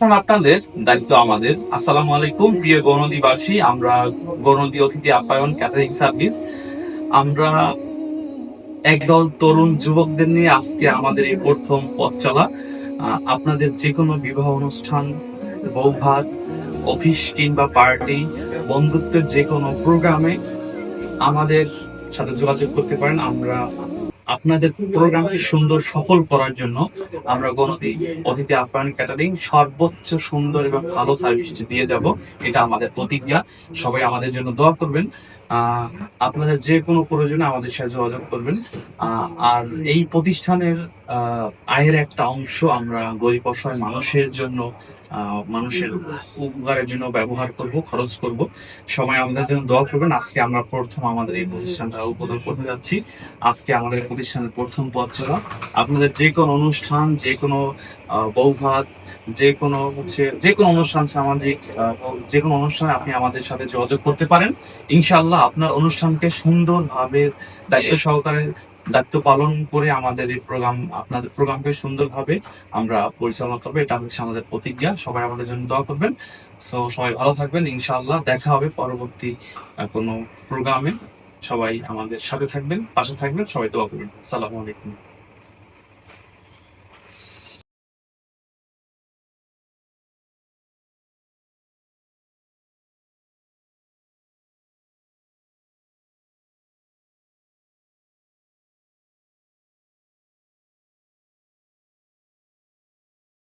এখন আপনাদের দায়িত্ব আমাদের। আসসালামু আলাইকুম প্রিয় গণদিবাসী, আমরা গণদি অতিথি আপ্যায়ন ক্যাটারিং সার্ভিস, আমরা একদল তরুণ যুবকদের নিয়ে আজকে আমাদের এই প্রথম পথ চলা। আপনাদের যে কোনো বিবাহ অনুষ্ঠান, বৌভাত, অফিস কিংবা পার্টি, বন্ধুত্বের যে কোনো প্রোগ্রামে আমাদের সাথে যোগাযোগ করতে পারেন। আমরা আপনাদের প্রোগ্রামকে সুন্দর সফল করার জন্য আমরা গণতি অতিথি আপ্যায়ন ক্যাটারিং সর্বোচ্চ সুন্দর এবং ভালো সার্ভিস দিয়ে যাব, এটা আমাদের প্রতিজ্ঞা। সবাই আমাদের জন্য দোয়া করবেন। আপনাদের যে কোনো প্রয়োজনে আমাদের সাথে যোগাযোগ করবেন। আর এই প্রতিষ্ঠানের আয়ের একটা অংশ আমরা গরিব অসহায় মানুষের জন্য, মানুষের উপকারের জন্য ব্যবহার করব, খরচ করব। সবাই আমাদের জন্য দোয়া করবেন। আজকে আমরা প্রথম আমাদের এই প্রতিষ্ঠানটা উদ্বোধন করতে যাচ্ছি। আজকে আমাদের প্রতিষ্ঠানের প্রথম পথ চলা। আপনাদের যে কোনো অনুষ্ঠান, যে কোনো বৌভাত, যে কোনো যে কোনো অনুষ্ঠান, সামাজিক যে কোনো অনুষ্ঠানে আপনি আমাদের সাথে যোগাযোগ করতে পারেন। ইনশাআল্লাহ আপনার অনুষ্ঠানকে সুন্দরভাবে দায়িত্ব সহকারে দায়িত্ব পালন করে আমাদের এই প্রোগ্রাম, আপনাদের প্রোগ্রামকে সুন্দরভাবে আমরা পরিচালনা করবো, এটা হচ্ছে আমাদের প্রতিজ্ঞা। সবাই আমাদের জন্য দোয়া করবেন। সো সবাই ভালো থাকবেন, ইনশাআল্লাহ দেখা হবে পরবর্তী কোনো প্রোগ্রামে। সবাই আমাদের সাথে থাকবেন, পাশে থাকবেন, সবাই দোয়া করবেন। আসসালামু আলাইকুম।